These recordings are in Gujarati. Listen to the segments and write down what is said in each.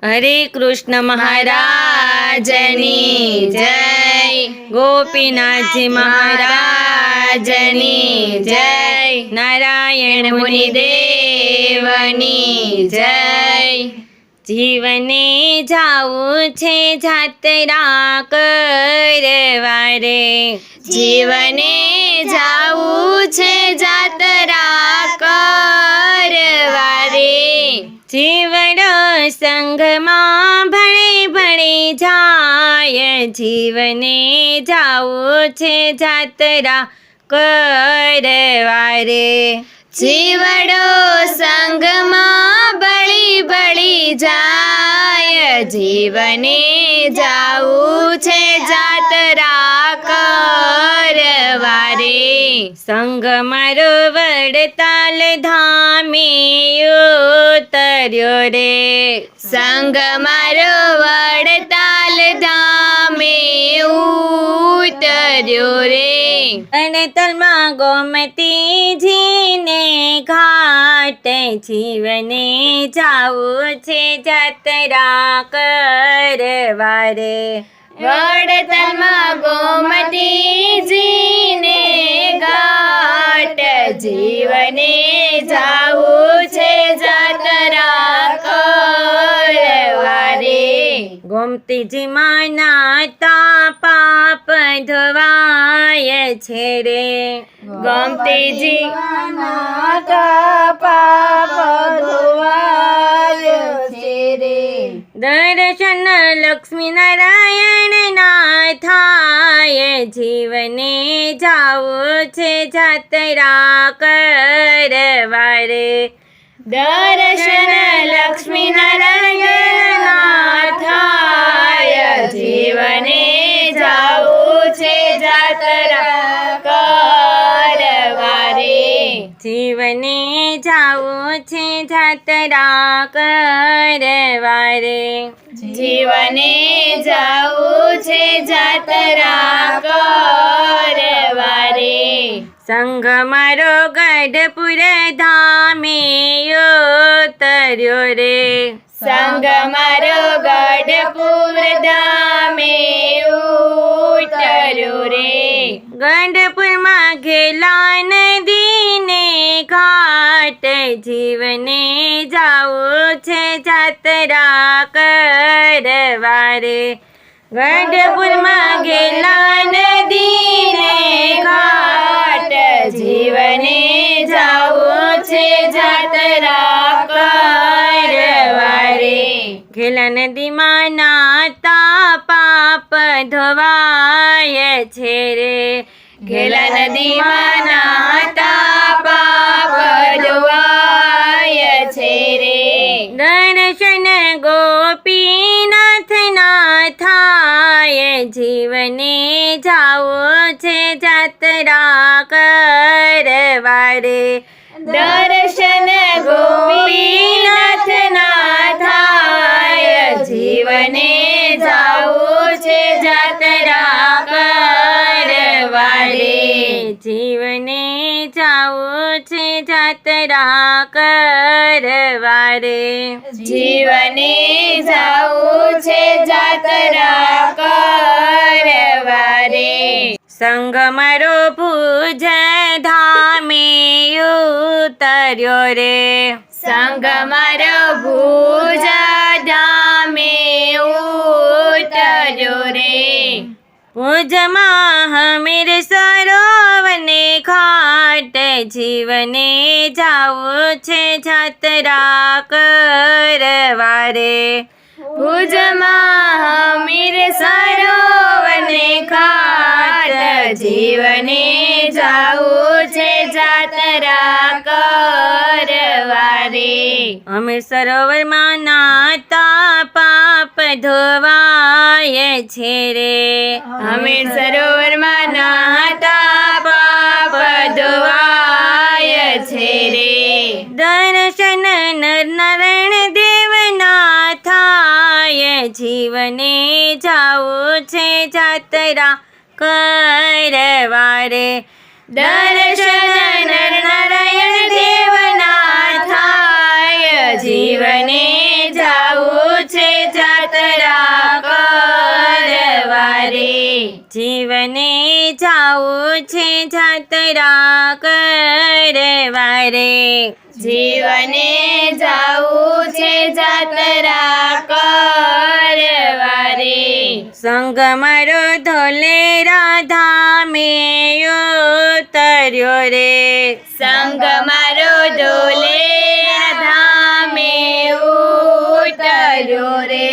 હરે કૃષ્ણ મહારાજની જય, ગોપીનાથજી મહારાજની જય, નારાયણ મુનિદેવની જય। જીવને જાવું છે જાત્રા કરવા રે, જીવને જાવું છે જાત્રા કરવા રે। જીવડો સંગમાં ભળી ભળી જાય, જીવને જાવું છે જાત્રા કરવા રે। જીવડો સંગમાં બળી બળી જાય, જીવને જાવું છે જાત્રા કરવા રે। સંગ મારો વડતાલ ધામે ઉતર્યો રે, સંગ મારો વડતાલ ધામે ઉતર્યો રે। અણતલમાં ગોમતીજીને ઘાટ, જીવને જાવું છે જાત્રા કરવા રે। વડતાલમાં ગોમતીજીને ઘાટ, જીવને જાવું છે જાત્રા કરવા રે। ગોમતીજી માના પાપ ધોવાય છે રે, ગોમતીજી માના પાપ ધોવાય છે રે। દર્શન લક્ષ્મી નારાયણ ના થાય, જીવને જાવું છે જાત્રા કરવા રે। દર્શન લક્ષ્મી નારાયણ ના થાય, જીવને જાવું છે જાત્રા કરવા રે। જીવને જાવું છે જાત્રા કરવા રે, જીવને જાવું છે જાત્રા કરવા રે। સંગ મારો ગઢપુર ધામે ઉતર્યો રે, સંગ મારો ગઢપુર ધામે ઉતર્યો રે। ગઢપુરમાં ઘેલા નદીને ઘાટ, જીવને જાવું છે જાત્રા કરવા રે। ગઢપુરમાં ઘેલા નદીને ઘાટ, જીવને જાવું છે જાત્રા કરવા રે। ઘેલા નદીમાં નાતા પાપ ધોવાય છે રે, ઘેલા નદીમાં નાતા પાપ ધોવાય છે રે। દર્શન ગોપીનાથ ના થાય, જીવને જાવું છે જાત્રા કરવા રે। દર્શન ગોપીનાથ ના થાય, જીવને જાવું છે જાત્રા કરવા રે। જીવને જાવું છે જાત્રા કરવા રે, જીવને જાવું છે જાત્રા કરવા રે। સંગ મારો ભુજ ધામે ઉતર્યો રે, સંગ મારો ભુજ ધામે ઉતર્યો રે। ભુજમાં હમીર સરોવરને ઘાટ, જીવને જાવું છે જાત્રા કરવા રે। ભુજમાં હમીર સરોવરને ઘાટ, જીવને જાવું છે જાત્રા કરવા રે। હમીર સરોવરમાં નાતા પાપ ધોવાય છે રે, હમીર સરોવરમાં નાતા પાપ ધોવાય છે રે। દર્શન નર નારાયણ દેવના થાય, જીવને જાવું છે જાત્રા કરવા રે। દર્શન નર નારાયણ દેવના થાય, જીવને જાવું છે જીવને જાવું છે જાત્રા કરવા રે. જીવને જાવું છે જાત્રા કરવા રે. સંગ મારો ધોલેરા ધામે ઉતર્યો રે. સંગ મારો ધોલેરા ધામે ઉતર્યો રે.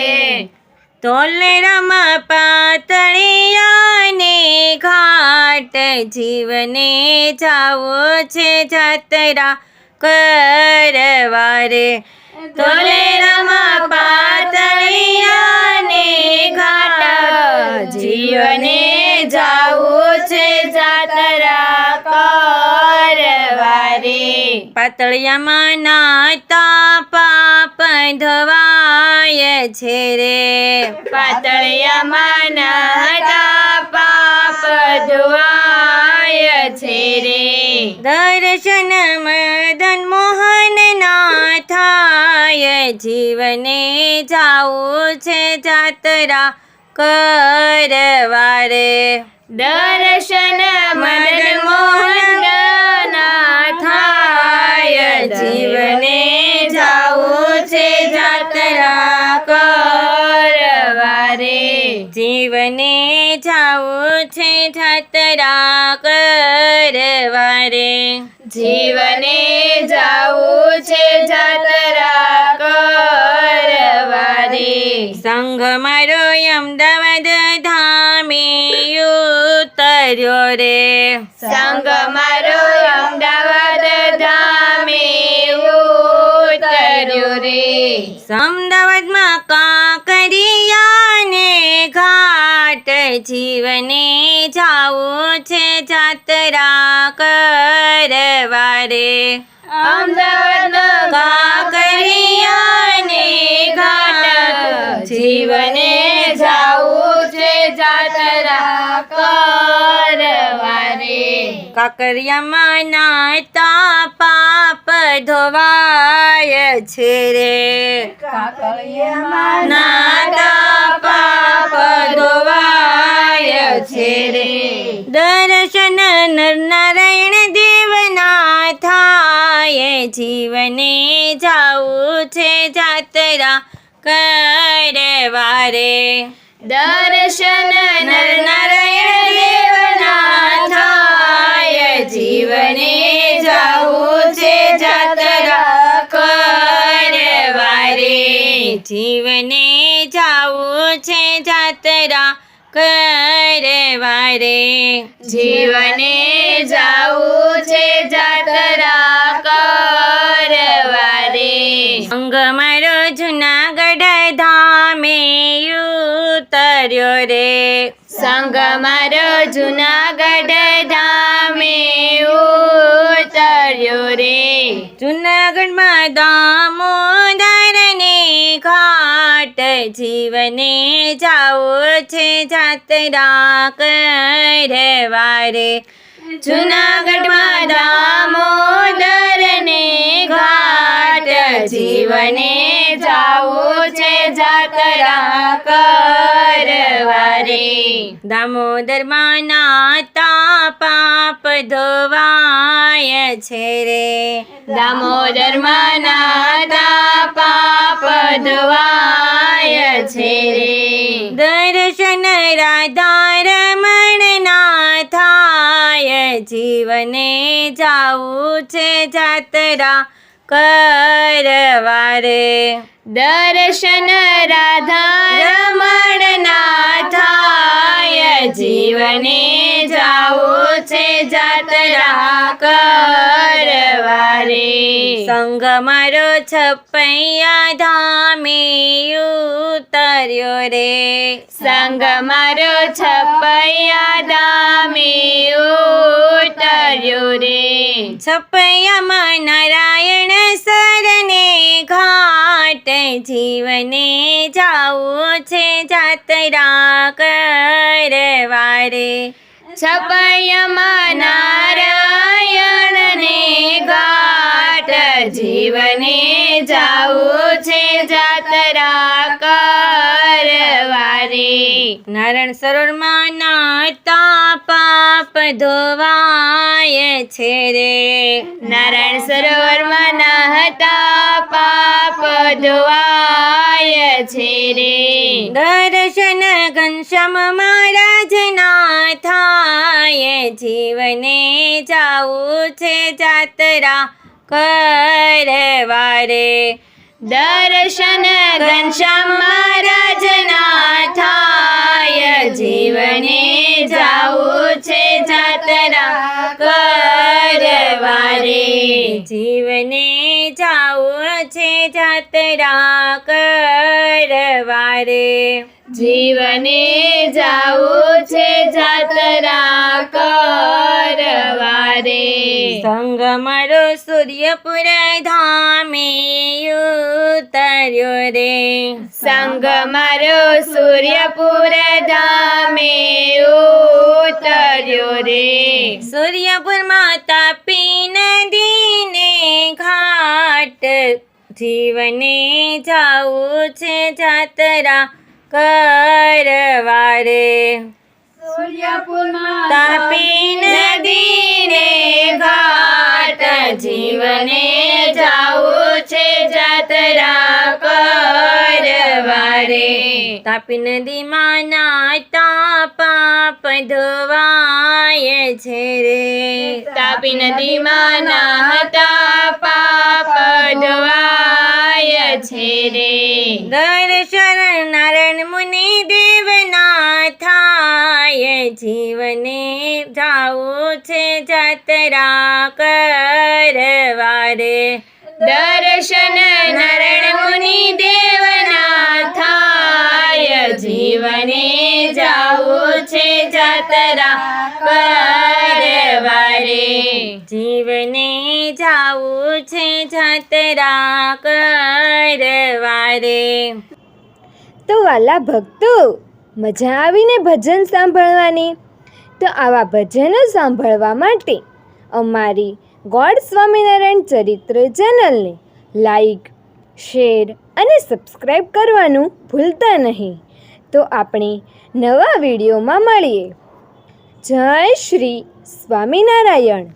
ધોલેરામાં પાતળિયાને ઘાટ જીવને જાવું છે જાત્રા કરવા રે. ધોલેરામાં પાતળિયાને ઘાટ જીવને જાવું છે જાત્રા કરવા રે. પાતળિયામાં નાતા પાપ ધોવાય છે રે. પાતળિયામાં નાતા પાપ ધોવાય છે રે. દર્શન મદન મોહન ના થાય જીવને જાવું છે જાત્રા કરવા રે. દર્શન મદન મોહન ના થાય જીવને જાવું છે જાત્રા કરવા રે. જીવને જાવું છે જાત્રા કરવા રે. જીવને જાવું છે જાત્રા કરવા રે. સંઘ મારો અમદાવાદ ધામે ઉતર્યો રે. સંગ મારો અમદાવાદ ધામે ઉતર્યો રે. અમદાવાદમાં કાંકરિયાને ઘાટ જીવને જાવું છે જાત્રા કરવા રે. અમદાવાદમાં કાંકરિયાને ઘાટ જીવને જાવું છે જાત્રા કરવા રે. કાંકરિયામાં નાતા પાપ ધોવાય છે રે. કાંકરિયામાં નાતા પાપ ધોવાય છે રે. દર્શન નરનારાયણ દેવના થાય જીવને જાવું છે જાત્રા કરવા રે. દર્શન નરનારાયણ દેવના થાય જીવને જાવું છે જાત્રા કરવા રે. જીવને જાવું છે જાત્રા કરવા રે. જીવને જાવું છે જાત્રા કરવા રે. અંગ મારો જુનાગઢ ધામે ઉતર્યો રે. સંગ મારો જુનાગઢ ધામે ઉતર્યો રે. જુનાગઢમાં દામોદરને ઘાટ જીવને જાવું છે જાત્રા કરવા રે. જુનાગઢમાં દામોદરને ઘાટ જીવને જાવું છે જાત્રા કરવા રે. દામોદરમાં નાતા પાપ ધોવાય છે રે. દામોદરમાં નાતા પાપ ધોવાય છે રે. દર્શન રાધા રમણ ના થાય જીવને જાવું છે જાત્રા કરવા રે. દર્શન રાધા રમણ ના થાય જીવને જાવું છે જાત્રા કરવા રે. સંગ મારો છપૈયા ધામે ઉતર્યો રે. સંગ મારો છપૈયા ધામે ઉતર્યો રે. છપૈયામાં નારાયણ સરને ઘાટ જીવને જાવું છે જાત્રા કરવા રે. છપૈયામાં નારાયણને ઘાટ જીવને જાવું છે જાત્રા કરવા વારે. નારાયણ સરોવરમાં નાહતા પાપ ધોવાય છે રે. નારાયણ સરોવરમાં નહાતા પાપ ધોવાય છે રે. દર્શન ઘનશ્યામ મહારાજના થાય, જીવને જાવું છે જાત્રા કરવા રે. દર્શન ઘનશ્યામ મહારાજના થાય, જીવને જાવું છે જાત્રા કરવા રે. જીવને જાવું છે જાત્રા કરવા રે. જીવને જાવું છે જાત્રા કરવા રે. સંગ મારો સૂર્યપુર ધામે ઉતર્યો રે. સંગ મારો સૂર્યપુર ધામે ઉતર્યો રે. સૂર્યપુરમાં તાપી નદીને ઘાટ, જીવને જાવું છે જાત્રા કરવા રે. તાપી નદીને ઘાટ, જીવને જાવું છે જાત્રા કરવા રે. તાપી નદીમાં નાહતા પાપ ધોવાય છે રે. તાપી નદીમાં નહાતા પાપ ધોવાય છે રે. દર્શન નારાયણ મુનિ દેવના થાય, જીવને જાવું છે જાત્રા કરવા રે. દર્શન નારાયણ મુનિ દેવના થાય, જીવને જાવું છે જાત્રા કરવા રે. જીવને જાવું છે જાત્રા કરવા રે. તો વાલા ભક્તો, મજા આવીને ભજન સાંભળવાની? તો આવા ભજનો સાંભળવા માટે અમારી ગોડ સ્વામિનારાયણ ચરિત્ર ચેનલને લાઈક, શેર અને સબસ્ક્રાઈબ કરવાનું ભૂલતા નહીં. તો આપણે નવા વિડીયોમાં મળીએ. જય શ્રી સ્વામિનારાયણ.